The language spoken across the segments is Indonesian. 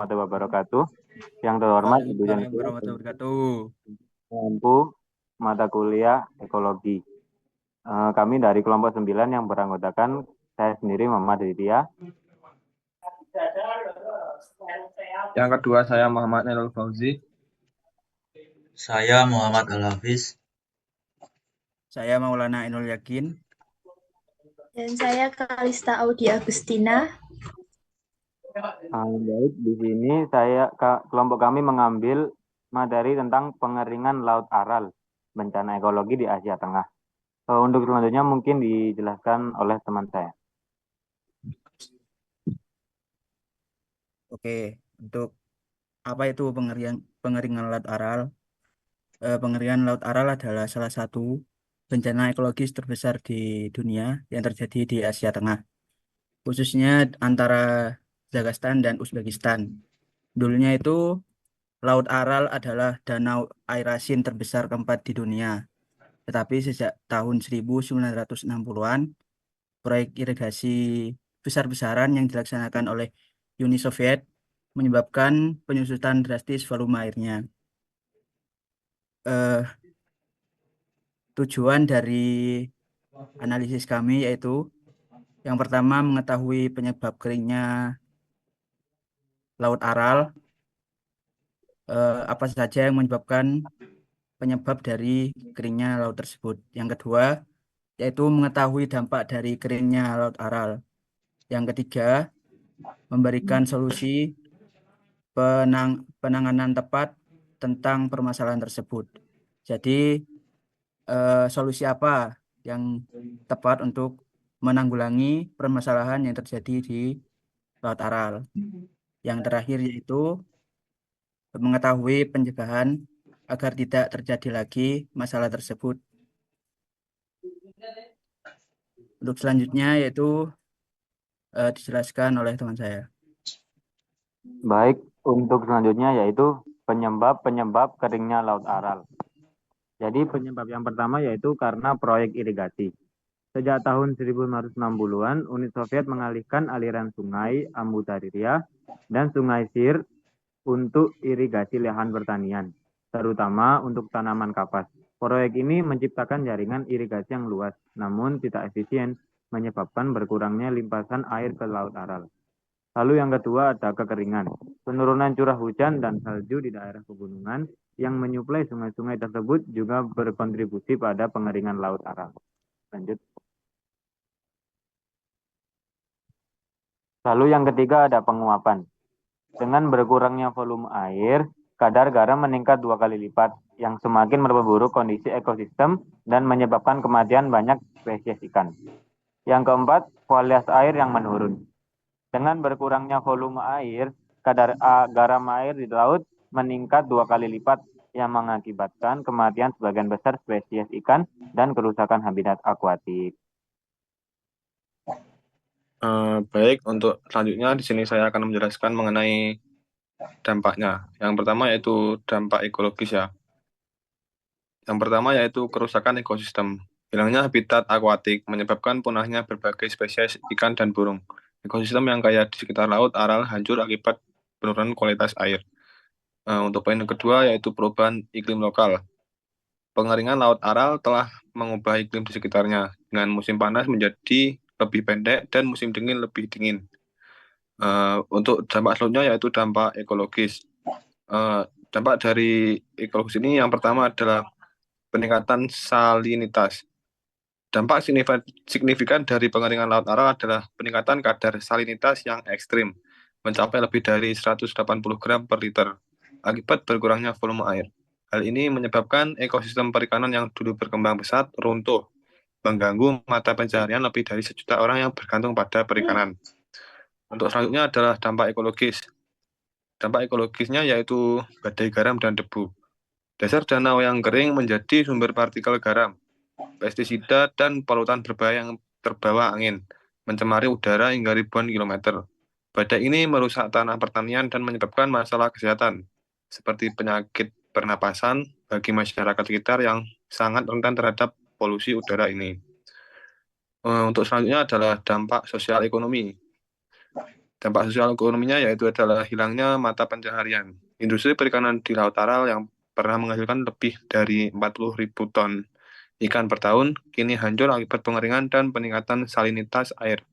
warahmatullahi wabarakatuh. Yang terhormat Ibu Waalaikumsalam Yunifil warahmatullahi wabarakatuh. mengampu mata kuliah ekologi. Kami dari kelompok 9 yang beranggotakan saya sendiri Muhammad Ridya. Yang kedua saya Muhammad Nailul Fauzi. Saya Muhammad Al-Hafiz. Saya Maulana Ainul Yakin. Dan saya Kalista Audi Agustina. Baik, di sini kelompok kami mengambil materi tentang pengeringan Laut Aral, bencana ekologi di Asia Tengah. Untuk selanjutnya mungkin dijelaskan oleh teman saya. Oke, untuk apa itu pengeringan Laut Aral? Pengeringan Laut Aral adalah salah satu bencana ekologis terbesar di dunia yang terjadi di Asia Tengah, khususnya antara Kazakhstan dan Uzbekistan. Dulunya itu Laut Aral adalah danau air asin terbesar keempat di dunia. Tetapi sejak tahun 1960-an, proyek irigasi besar-besaran yang dilaksanakan oleh Uni Soviet menyebabkan penyusutan drastis volume airnya. Tujuan dari analisis kami yaitu yang pertama mengetahui penyebab keringnya Laut Aral, apa saja yang menyebabkan penyebab dari keringnya laut tersebut. Yang kedua, yaitu mengetahui dampak dari keringnya Laut Aral. Yang ketiga, memberikan solusi penanganan tepat tentang permasalahan tersebut. Jadi, solusi apa yang tepat untuk menanggulangi permasalahan yang terjadi di Laut Aral. Yang terakhir yaitu mengetahui pencegahan agar tidak terjadi lagi masalah tersebut. Untuk selanjutnya yaitu dijelaskan oleh teman saya. Baik, untuk selanjutnya yaitu penyebab keringnya Laut Aral. Jadi penyebab yang pertama yaitu karena proyek irigasi. Sejak tahun 1960-an, Uni Soviet mengalihkan aliran sungai Amudarya dan sungai Sir untuk irigasi lahan pertanian, terutama untuk tanaman kapas. Proyek ini menciptakan jaringan irigasi yang luas, namun tidak efisien, menyebabkan berkurangnya limpasan air ke Laut Aral. Lalu yang kedua ada kekeringan. Penurunan curah hujan dan salju di daerah pegunungan yang menyuplai sungai-sungai tersebut juga berkontribusi pada pengeringan Laut Aral. Lanjut. Lalu yang ketiga ada penguapan. Dengan berkurangnya volume air, kadar garam meningkat 2 kali lipat, yang semakin memperburuk kondisi ekosistem dan menyebabkan kematian banyak spesies ikan. Yang keempat, kualitas air yang menurun. Dengan berkurangnya volume air, kadar garam air di laut meningkat 2 kali lipat, yang mengakibatkan kematian sebagian besar spesies ikan dan kerusakan habitat akuatik. Baik, untuk selanjutnya di sini saya akan menjelaskan mengenai dampaknya. Yang pertama yaitu dampak ekologis ya. Yang pertama yaitu kerusakan ekosistem. Hilangnya habitat akuatik menyebabkan punahnya berbagai spesies ikan dan burung. Ekosistem yang kaya di sekitar Laut Aral hancur akibat penurunan kualitas air. Untuk poin kedua yaitu perubahan iklim lokal. Pengeringan Laut Aral telah mengubah iklim di sekitarnya dengan musim panas menjadi lebih pendek dan musim dingin lebih dingin. Untuk dampak selanjutnya yaitu dampak ekologis. Dampak dari ekologis ini yang pertama adalah peningkatan salinitas. Dampak signifikan dari pengeringan Laut Aral adalah peningkatan kadar salinitas yang ekstrim, mencapai lebih dari 180 gram per liter, akibat berkurangnya volume air. Hal ini menyebabkan ekosistem perikanan yang dulu berkembang pesat runtuh, mengganggu mata pencaharian lebih dari 1 juta orang yang bergantung pada perikanan. Untuk selanjutnya adalah dampak ekologis. Dampak ekologisnya yaitu badai garam dan debu. Dasar danau yang kering menjadi sumber partikel garam, pestisida, dan polutan berbahaya yang terbawa angin, mencemari udara hingga ribuan kilometer. Badai ini merusak tanah pertanian dan menyebabkan masalah kesehatan, seperti penyakit pernapasan bagi masyarakat sekitar yang sangat rentan terhadap polusi udara ini. Untuk selanjutnya adalah dampak sosial ekonomi. Dampak sosial ekonominya yaitu adalah hilangnya mata pencaharian. Industri perikanan di Laut Aral yang pernah menghasilkan lebih dari 40.000 ton ikan per tahun, kini hancur akibat pengeringan dan peningkatan salinitas air.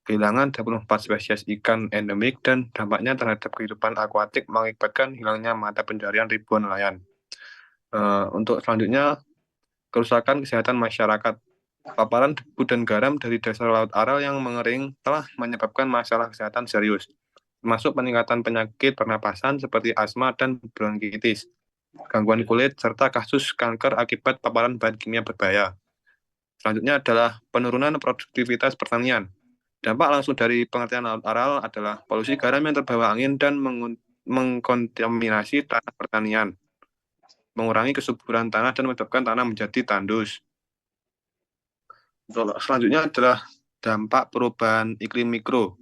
Kehilangan 24 spesies ikan endemik dan dampaknya terhadap kehidupan akuatik mengakibatkan hilangnya mata pencaharian ribuan nelayan. Untuk selanjutnya, kerusakan kesehatan masyarakat. Paparan debu dan garam dari dasar Laut Aral yang mengering telah menyebabkan masalah kesehatan serius, termasuk peningkatan penyakit pernapasan seperti asma dan bronkitis, gangguan kulit, serta kasus kanker akibat paparan bahan kimia berbahaya. Selanjutnya adalah penurunan produktivitas pertanian. Dampak langsung dari pengertian Laut Aral adalah polusi garam yang terbawa angin dan mengkontaminasi tanah pertanian, mengurangi kesuburan tanah dan menyebabkan tanah menjadi tandus. Selanjutnya adalah dampak perubahan iklim mikro.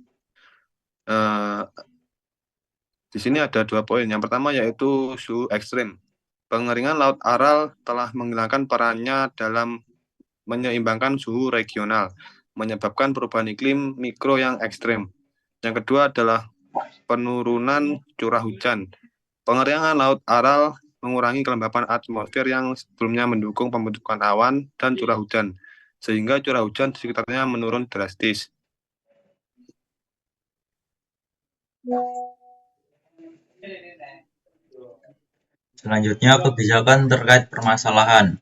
Di sini ada 2 poin. Yang pertama yaitu suhu ekstrim. Pengeringan Laut Aral telah menghilangkan perannya dalam menyeimbangkan suhu regional, menyebabkan perubahan iklim mikro yang ekstrim. Yang kedua adalah penurunan curah hujan. Pengeringan Laut Aral mengurangi kelembapan atmosfer yang sebelumnya mendukung pembentukan awan dan curah hujan, sehingga curah hujan di sekitarnya menurun drastis. Selanjutnya, kebijakan terkait permasalahan.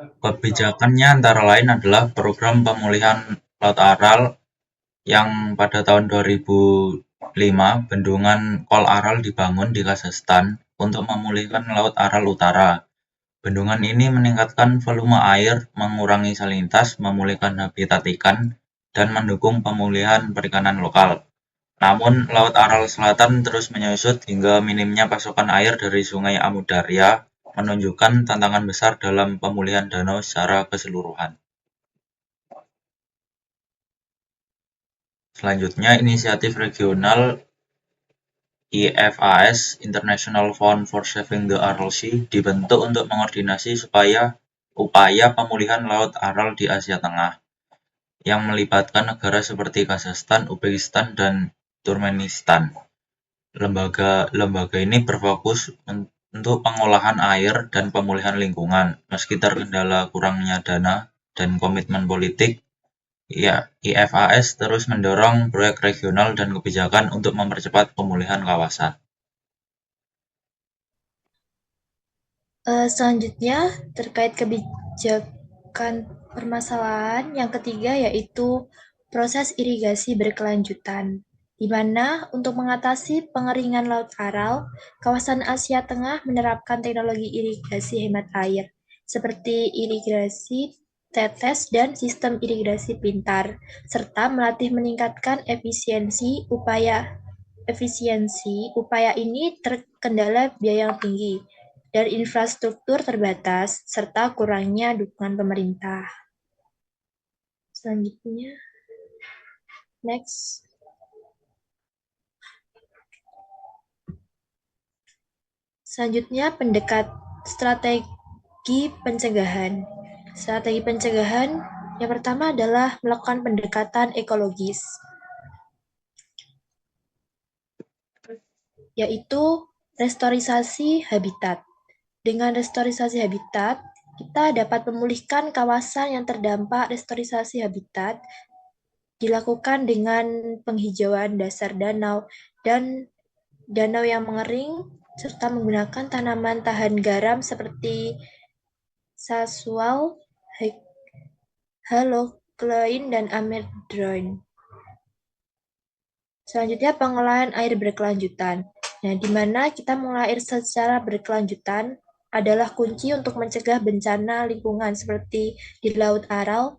Kebijakannya antara lain adalah program pemulihan Laut Aral yang pada tahun 2005 bendungan Kol Aral dibangun di Kazakhstan untuk memulihkan Laut Aral Utara. Bendungan ini meningkatkan volume air, mengurangi salinitas, memulihkan habitat ikan, dan mendukung pemulihan perikanan lokal. Namun, Laut Aral Selatan terus menyusut hingga minimnya pasokan air dari Sungai Amudarya menunjukkan tantangan besar dalam pemulihan danau secara keseluruhan. Selanjutnya, inisiatif regional IFAS (International Fund for Saving the Aral Sea) dibentuk untuk mengoordinasi upaya pemulihan Laut Aral di Asia Tengah, yang melibatkan negara seperti Kazakhstan, Uzbekistan, dan Turkmenistan. Lembaga ini berfokus untuk pengolahan air dan pemulihan lingkungan. Meski terkendala kurangnya dana dan komitmen politik, IFAS terus mendorong proyek regional dan kebijakan untuk mempercepat pemulihan kawasan. Selanjutnya, terkait kebijakan permasalahan yang ketiga yaitu proses irigasi berkelanjutan, di mana untuk mengatasi pengeringan Laut Aral, kawasan Asia Tengah menerapkan teknologi irigasi hemat air, seperti irigasi tetes dan sistem irigasi pintar, serta melatih meningkatkan efisiensi upaya ini terkendala biaya yang tinggi dan infrastruktur terbatas, serta kurangnya dukungan pemerintah. Selanjutnya, next. Selanjutnya, strategi pencegahan. Strategi pencegahan yang pertama adalah melakukan pendekatan ekologis, yaitu restorisasi habitat. Dengan restorisasi habitat, kita dapat memulihkan kawasan yang terdampak restorisasi habitat, dilakukan dengan penghijauan dasar danau dan danau yang mengering, serta menggunakan tanaman tahan garam seperti sasual, haloclean, dan amerdroin. Selanjutnya, pengolahan air berkelanjutan. Nah, di mana kita mengolah air secara berkelanjutan adalah kunci untuk mencegah bencana lingkungan seperti di Laut Aral.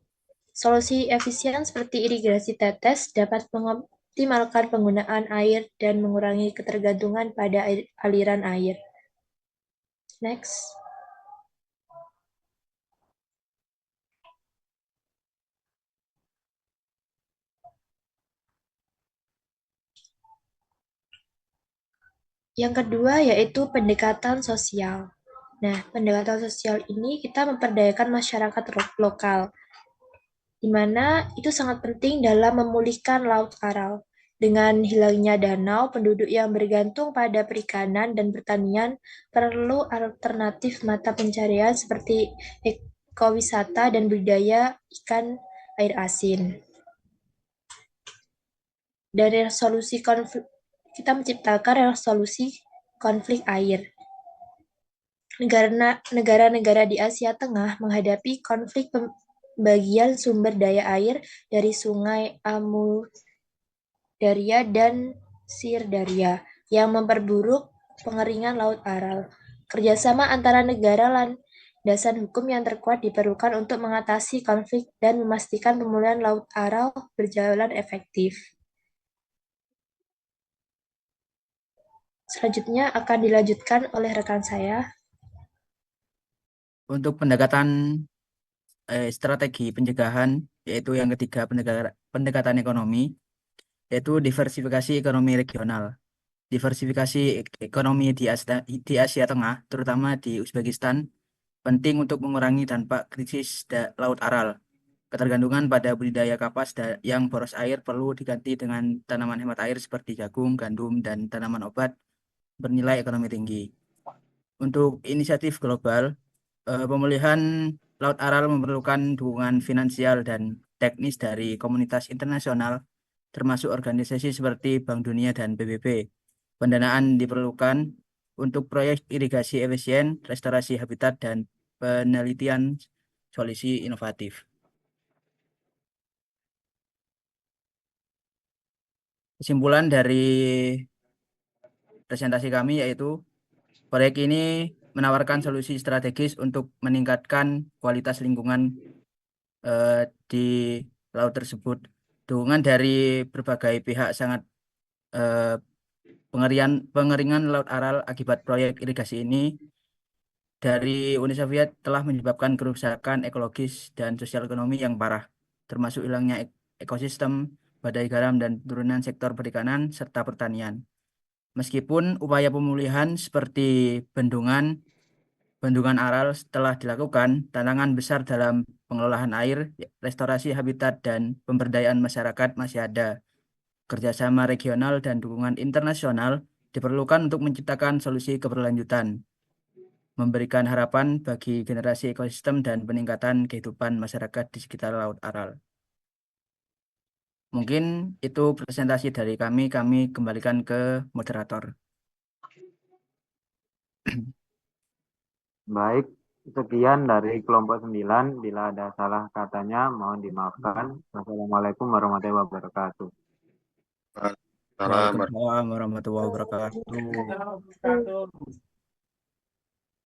Solusi efisien seperti irigasi tetes dapat mengoptimalkan penggunaan air dan mengurangi ketergantungan pada aliran air. Next. Yang kedua yaitu pendekatan sosial. Nah, pendekatan sosial ini kita memperdayakan masyarakat lokal, di mana itu sangat penting dalam memulihkan Laut Aral. Dengan hilangnya danau, penduduk yang bergantung pada perikanan dan pertanian perlu alternatif mata pencarian seperti ekowisata dan budidaya ikan air asin. Dari resolusi konflik, kita menciptakan resolusi konflik air. Negara-negara di Asia Tengah menghadapi konflik pembagian sumber daya air dari Sungai Amu Darya dan Sirdarya yang memperburuk pengeringan Laut Aral. Kerjasama antara negara landasan hukum yang terkuat diperlukan untuk mengatasi konflik dan memastikan pemulihan Laut Aral berjalan efektif. Selanjutnya akan dilanjutkan oleh rekan saya. Untuk pendekatan strategi pencegahan, yaitu yang ketiga pendekatan ekonomi, yaitu diversifikasi ekonomi regional. Diversifikasi ekonomi di Asia Tengah, terutama di Uzbekistan, penting untuk mengurangi dampak krisis Laut Aral. Ketergantungan pada budidaya kapas yang boros air perlu diganti dengan tanaman hemat air seperti jagung, gandum, dan tanaman obat bernilai ekonomi tinggi. Untuk inisiatif global, pemulihan Laut Aral memerlukan dukungan finansial dan teknis dari komunitas internasional, termasuk organisasi seperti Bank Dunia dan PBB. Pendanaan diperlukan untuk proyek irigasi efisien, restorasi habitat, dan penelitian solusi inovatif. Kesimpulan dari presentasi kami yaitu proyek ini menawarkan solusi strategis untuk meningkatkan kualitas lingkungan di laut tersebut. Dukungan dari berbagai pihak sangat pengeringan Laut Aral akibat proyek irigasi ini dari Uni Soviet telah menyebabkan kerusakan ekologis dan sosial ekonomi yang parah, termasuk hilangnya ekosistem, badai garam, dan turunan sektor perikanan serta pertanian. Meskipun upaya pemulihan seperti bendungan Aral telah dilakukan, tantangan besar dalam pengelolaan air, restorasi habitat, dan pemberdayaan masyarakat masih ada. Kerjasama regional dan dukungan internasional diperlukan untuk menciptakan solusi keberlanjutan, memberikan harapan bagi generasi ekosistem dan peningkatan kehidupan masyarakat di sekitar Laut Aral. Mungkin itu presentasi dari kami kembalikan ke moderator. Baik, sekian dari kelompok 9. Bila ada salah katanya, mohon dimaafkan. Wassalamualaikum warahmatullahi wabarakatuh. Salam. Waalaikumsalam warahmatullahi wabarakatuh.